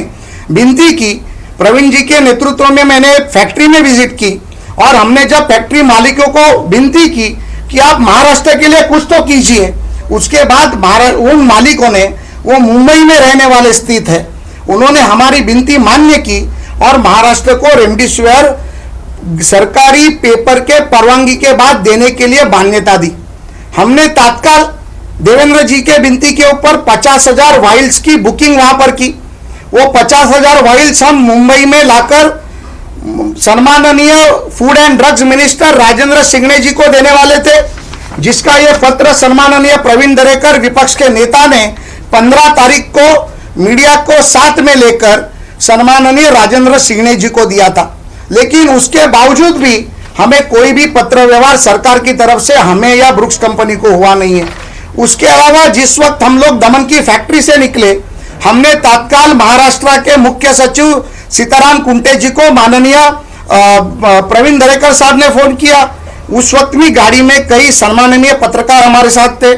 विनती की. प्रवीण जी के नेतृत्व में मैंने फैक्ट्री में विजिट की और हमने जब फैक्ट्री मालिकों को विनती की कि आप महाराष्ट्र के लिए कुछ तो कीजिए, उसके बाद उन मालिकों ने, वो मुंबई में रहने वाले स्थित है, उन्होंने हमारी विनती मान्य की और महाराष्ट्र को रेमडेसिवीर सरकारी पेपर के परवानगी के बाद देने के लिए मान्यता दी. हमने तत्काल देवेंद्र जी के विनती के ऊपर 50,000 वाइल्स की बुकिंग वहां पर की. वो 50,000 वाइल्स हम मुंबई में लाकर सम्माननीय food and drugs minister Rajendra Shingne ji को देने वाले थे, जिसका ये पत्र सम्माननीय प्रवीण दरेकर विपक्ष के नेता ने 15 तारीख को मीडिया को साथ में लेकर सम्माननीय राजेंद्र शिंगणे जी को दिया था. लेकिन उसके बावजूद भी हमें कोई भी पत्र व्यवहार सरकार की तरफ से हमें या ब्रुक्स कंपनी को हुआ नहीं है. उसके अलावा जिस वक्त हम लोग दमन की फैक्ट्री से निकले, हमने तत्काल महाराष्ट्र के मुख्य सचिव सीताराम कुंटे जी को माननीय प्रवीण दरेकर साहब ने फोन किया. उस वक्त भी गाड़ी में कई सम्माननीय पत्रकार हमारे साथ थे.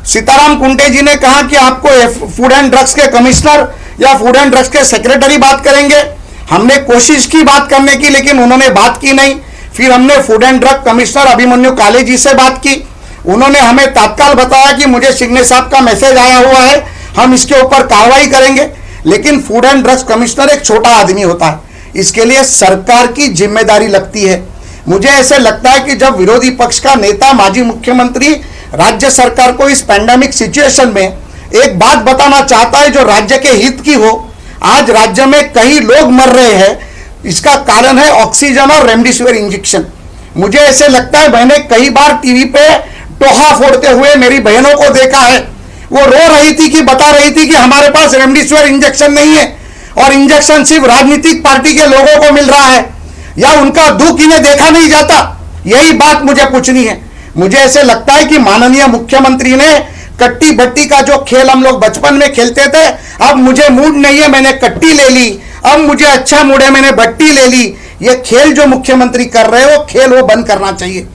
सीताराम कुंटे जी ने कहा कि आपको food and drugs K commissioner या food and drugs K secretary बात करेंगे. हमने कोशिश की बात करने की, लेकिन उन्होंने बात की नहीं. फिर हमने food end drug commissioner Abhimanyu काले जी से बात की. उन्होंने हमें तत्काल बताया कि मुझे शिंगणे साहब का मैसेज आया हुआ है, हम इसके ऊपर कार्रवाई करेंगे. लेकिन फूड एंड ड्रग्स कमिश्नर एक छोटा आदमी होता है, इसके लिए सरकार की जिम्मेदारी लगती है. मुझे ऐसे लगता है कि जब विरोधी पक्ष का नेता, माजी मुख्यमंत्री राज्य सरकार को इस पैंडेमिक सिचुएशन में एक बात बताना चाहता है जो राज्य के हित की हो. आज राज्य में कई लोग मर रहे हैं, इसका कारण है ऑक्सीजन और रेमडेसिवीर इंजेक्शन. मुझे ऐसे लगता है, मैंने कई बार टीवी पे टोहा फोड़ते हुए मेरी बहनों को देखा है. वो रो रही थी कि बता रही थी कि हमारे पास रेमडेसिविर इंजेक्शन नहीं है और इंजेक्शन सिर्फ राजनीतिक पार्टी के लोगों को मिल रहा है, या उनका दुख इन्हें देखा नहीं जाता। यही बात मुझे पूछनी है। मुझे ऐसे लगता है कि माननीय मुख्यमंत्री ने कट्टी बट्टी का जो खेल हम लोग बचपन में खेलते थे, अब मुझे मूड नहीं है, मैंने कट्टी ले ली, अब मुझे अच्छा मूड है, मैंने बट्टी ले ली। ये खेल जो मुख्यमंत्री कर रहे हैं वो खेल वो बंद करना चाहिए।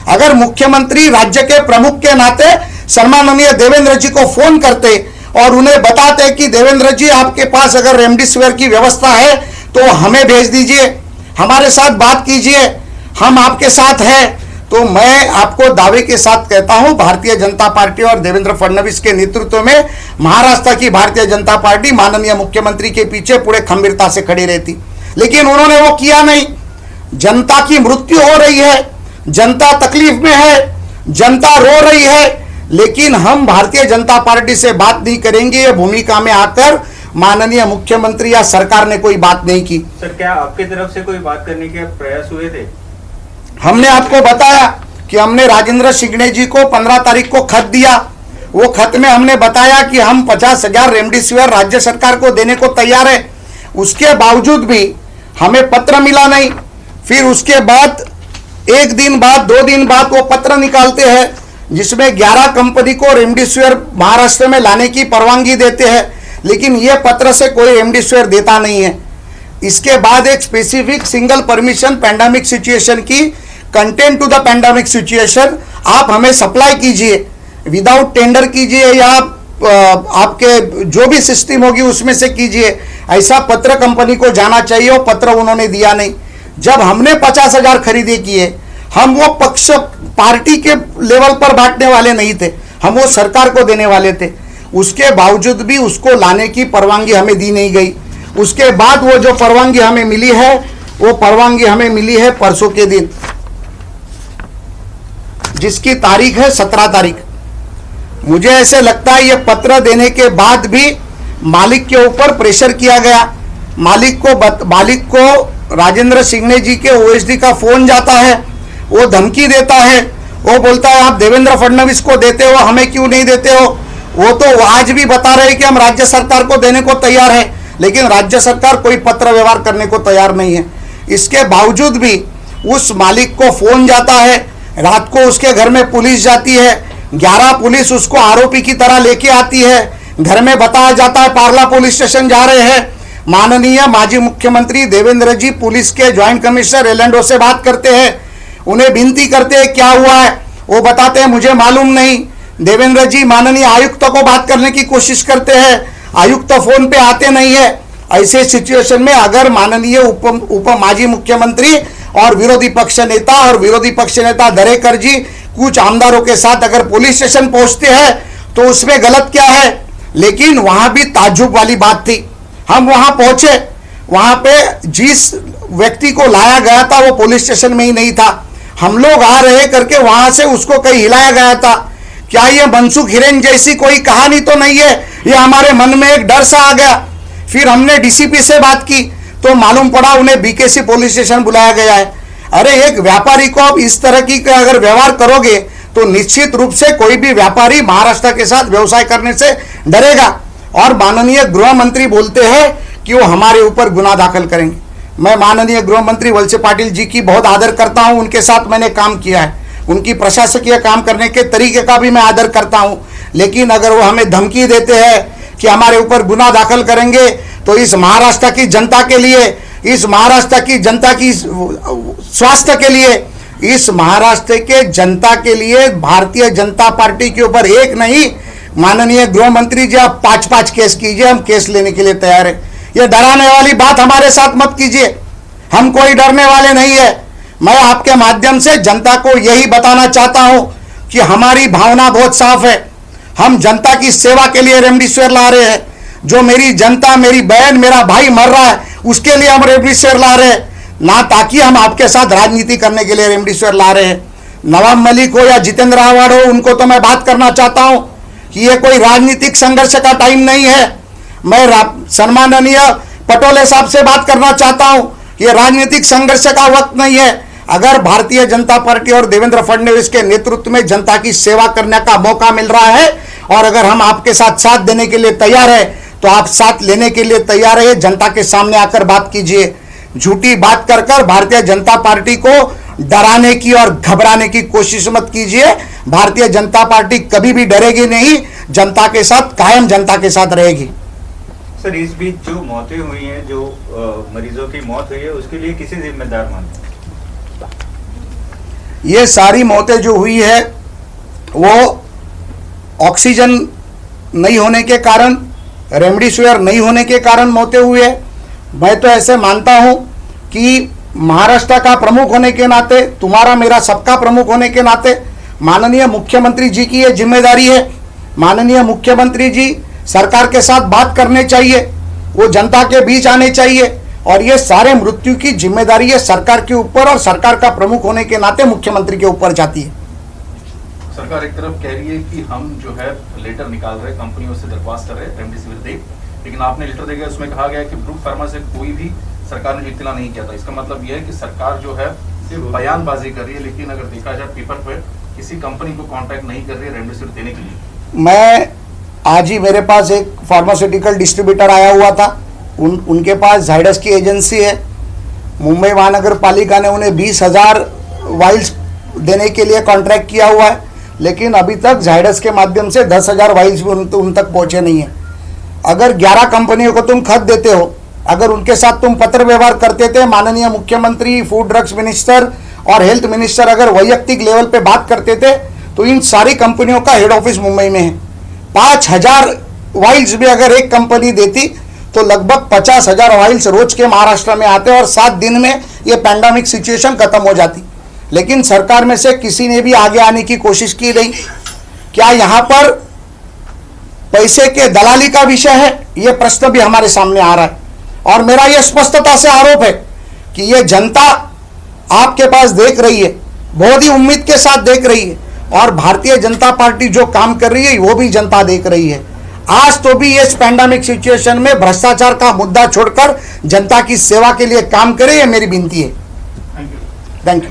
अगर मुख्यमंत्री राज्य के प्रमुख के नाते सम्माननीय देवेंद्र जी को फोन करते और उन्हें बताते कि देवेंद्र जी आपके पास अगर रेमडेसिविर की व्यवस्था है तो हमें भेज दीजिए, हमारे साथ बात कीजिए, हम आपके साथ हैं, तो मैं आपको दावे के साथ कहता हूं भारतीय जनता पार्टी और देवेंद्र फडणवीस के नेतृत्व में महाराष्ट्र की भारतीय जनता पार्टी माननीय मुख्यमंत्री के पीछे पूरे खंभीरता से खड़ी रहती। लेकिन उन्होंने वो किया नहीं। जनता की मृत्यु हो रही है, जनता तकलीफ में है, जनता रो रही है, लेकिन हम भारतीय जनता पार्टी से बात नहीं करेंगे, ये भूमिका में आकर माननीय मुख्यमंत्री या सरकार ने कोई बात नहीं की। सर, क्या आपकी तरफ से कोई बात करने के प्रयास हुए थे? हमने आपको बताया कि हमने राजेंद्र शिंगणे जी को 15 तारीख को खत दिया। वो खत में हमने बताया कि हम 50,000 रेमडेसिविर राज्य सरकार को देने को तैयार है। उसके बावजूद भी हमें पत्र मिला नहीं। फिर उसके बाद 1 दिन बाद 2 दिन बाद वो पत्र निकालते हैं जिसमें 11 कंपनी को रेमडेसिविर महाराष्ट्र में लाने की परवानगी देते हैं, लेकिन ये पत्र से कोई रेमडेसिविर देता नहीं है। इसके बाद एक specific single permission pandemic situation की content to the pandemic situation आप हमें सप्लाई कीजिए, विदाउट टेंडर कीजिए या आपके जो भी सिस्टम होगी उसमें से कीजिए, ऐसा पत्र कंपनी को जाना चाहिए। वो पत्र उन्होंने दिया नहीं। जब हमने 50,000 खरीदे किए, हम वो पक्ष पार्टी के लेवल पर बांटने वाले नहीं थे, हम वो सरकार को देने वाले थे। उसके बावजूद भी उसको लाने की परवानगी हमें दी नहीं गई। उसके बाद वो जो परवानगी हमें मिली है, वो परवानगी हमें मिली है परसों के दिन, जिसकी तारीख है 17 तारीख। मुझे ऐसे लगता है ये पत्र देने के बाद भी मालिक के ऊपर प्रेशर किया गया। मालिक को राजेंद्र शिंगणे जी के ओएसडी का फोन जाता है, वो धमकी देता है, वो बोलता है आप देवेंद्र फडणवीस को देते हो, हमें क्यों नहीं देते हो। वो तो आज भी बता रहे हैं कि हम राज्य सरकार को देने को तैयार है, लेकिन राज्य सरकार कोई पत्र व्यवहार करने को तैयार नहीं है। इसके बावजूद भी उस मालिक को फोन जाता है, रात को उसके घर में पुलिस जाती है, 11 पुलिस उसको आरोपी की तरह लेके आती है। घर में बताया जाता है पार्ला पुलिस स्टेशन जा रहे हैं। माननीय माजी मुख्यमंत्री देवेंद्र जी पुलिस के ज्वाइंट कमिश्नर एलएनडो से बात करते हैं, उन्हें विनती करते हैं क्या हुआ है, वो बताते हैं मुझे मालूम नहीं। देवेंद्र जी माननीय आयुक्त को बात करने की कोशिश करते हैं, आयुक्त फोन पे आते नहीं है। ऐसे सिचुएशन में अगर माननीय उप माजी मुख्यमंत्री और विरोधी पक्ष नेता दरेकर जी कुछ आमदारों के साथ अगर पुलिस स्टेशन पहुंचते हैं तो उसमें गलत क्या है। लेकिन वहां भी ताज्जुब वाली बात थी। हम वहां पहुंचे, वहां पे जिस व्यक्ति को लाया गया था वो पुलिस स्टेशन में ही नहीं था। हम लोग आ रहे करके वहां से उसको कहीं हिलाया गया था। क्या ये मनसुख हिरेन जैसी कोई कहानी तो नहीं है। ये हमारे मन में एक डर सा आ गया। फिर हमने डीसीपी से बात की तो मालूम पड़ा उन्हें बीकेसी पुलिस स्टेशन बुलाया गया है। अरे एक व्यापारी को आप इस तरह की अगर व्यवहार करोगे तो निश्चित रूप से कोई भी व्यापारी महाराष्ट्र के साथ व्यवसाय करने से डरेगा। और माननीय गृह मंत्री बोलते हैं कि वो हमारे ऊपर गुना दाखिल करेंगे। मैं माननीय गृह मंत्री वत्स पाटिल जी की बहुत आदर करता हूं, उनके साथ मैंने काम किया है, उनकी प्रशासकीय काम करने के तरीके का भी मैं आदर करता हूं। लेकिन अगर वो हमें धमकी देते हैं कि हमारे ऊपर गुना दाखिल करेंगे तो इस महाराष्ट्र की जनता के लिए, इस महाराष्ट्र की जनता की स्वास्थ्य के लिए, इस महाराष्ट्र के जनता के लिए भारतीय जनता पार्टी के ऊपर एक नहीं, माननीय गृह मंत्री जी आप 5-5 केस कीजिए, हम केस लेने के लिए तैयार है। ये डराने वाली बात हमारे साथ मत कीजिए, हम कोई डरने वाले नहीं है। मैं आपके माध्यम से जनता को यही बताना चाहता हूं कि हमारी भावना बहुत साफ है। हम जनता की सेवा के लिए रेमडेसिविर ला रहे हैं। जो मेरी जनता, मेरी बहन, मेरा भाई मर रहा है उसके लिए हम रेमडेसिविर ला रहे हैं, ना ताकि हम आपके साथ राजनीति करने के लिए रेमडेसिविर ला रहे हैं। नवाब मलिक हो या जितेंद्र आव्हाड हो, उनको तो मैं बात करना चाहता हूं कि ये कोई राजनीतिक संघर्ष का टाइम नहीं है। मैं सम्माननीय पटोले साहब से बात करना चाहता हूं, ये राजनीतिक संघर्ष का वक्त नहीं है। अगर भारतीय जनता पार्टी और देवेंद्र फडणवीस के नेतृत्व में जनता की सेवा करने का मौका मिल रहा है और अगर हम आपके साथ साथ देने के लिए तैयार है तो आप साथ लेने के लिए तैयार है, जनता के सामने आकर बात कीजिए। झूठी बात कर कर भारतीय जनता पार्टी को डराने की और घबराने की कोशिश मत कीजिए। भारतीय जनता पार्टी कभी भी डरेगी नहीं, जनता के साथ, कायम जनता के साथ रहेगी। सर, इस बीच जो मौतें हुई हैं, जो मरीजों की मौत हुई है, उसके लिए किसे जिम्मेदार मानते हैं? ये सारी मौतें जो हुई है वो ऑक्सीजन नहीं होने के कारण, रेमडेसिविर नहीं होने के कारण मौतें हुई है। मैं तो ऐसे मानता हूं कि महाराष्ट्र का प्रमुख होने के नाते, तुम्हारा मेरा सबका प्रमुख होने के नाते माननीय मुख्यमंत्री जी की ये जिम्मेदारी है। माननीय मुख्यमंत्री जी सरकार के साथ बात करने चाहिए, वो जनता के बीच आने चाहिए और ये सारे मृत्यु की जिम्मेदारी है सरकार के ऊपर और सरकार का प्रमुख होने के नाते मुख्यमंत्री के ऊपर जाती है। सरकार एक तरफ कह रही है कि हम जो है लेटर निकाल रहे, कंपनियों से दरख्वास्त कर रहे हैं रेमडेसिविर दे, लेकिन आपने लेटर देखा उसमें कहा गया है कि ब्रूक फार्मा से कोई भी सरकार ने इत्तला नहीं किया था। इसका मतलब यह है कि सरकार जो है सिर्फ बयानबाजी कर रही है, लेकिन अगर देखा जाए पेपर पर किसी कंपनी को कांटेक्ट नहीं कर रही है रेमडेसिविर देने के लिए। मैं आज ही, मेरे पास एक फार्मास्यूटिकल डिस्ट्रीब्यूटर आया हुआ था, उनके पास जायडस की एजेंसी है। मुंबई महानगर पालिका ने उन्हें 20,000 वाइल्स देने के लिए कॉन्ट्रैक्ट किया हुआ है, लेकिन अभी तक जायडस के माध्यम से 10,000 वाइल्स भी उन तक पहुंचे नहीं है। अगर 11 कंपनियों को तुम खत देते हो, अगर उनके साथ तुम पत्र व्यवहार करते थे, माननीय मुख्यमंत्री, फूड ड्रग्स मिनिस्टर और हेल्थ मिनिस्टर अगर वैयक्तिक लेवल पे बात करते थे, तो इन सारी कंपनियों का हेड ऑफिस मुंबई में है। 5,000 वाइल्स भी अगर एक कंपनी देती तो लगभग 50,000 वाइल्स रोज के महाराष्ट्र में आते और 7 दिन में ये पैंडेमिक सिचुएशन खत्म हो जाती। लेकिन सरकार में से किसी ने भी आगे आने की कोशिश की नहीं। क्या यहाँ पर पैसे के दलाली का विषय है? ये प्रश्न भी हमारे सामने आ रहा है और मेरा यह स्पष्टता से आरोप है कि ये जनता आपके पास देख रही है, बहुत ही उम्मीद के साथ देख रही है और भारतीय जनता पार्टी जो काम कर रही है वो भी जनता देख रही है। आज तो भी इस पैंडेमिक सिचुएशन में भ्रष्टाचार का मुद्दा छोड़कर जनता की सेवा के लिए काम करे, ये मेरी विनती है। Thank you.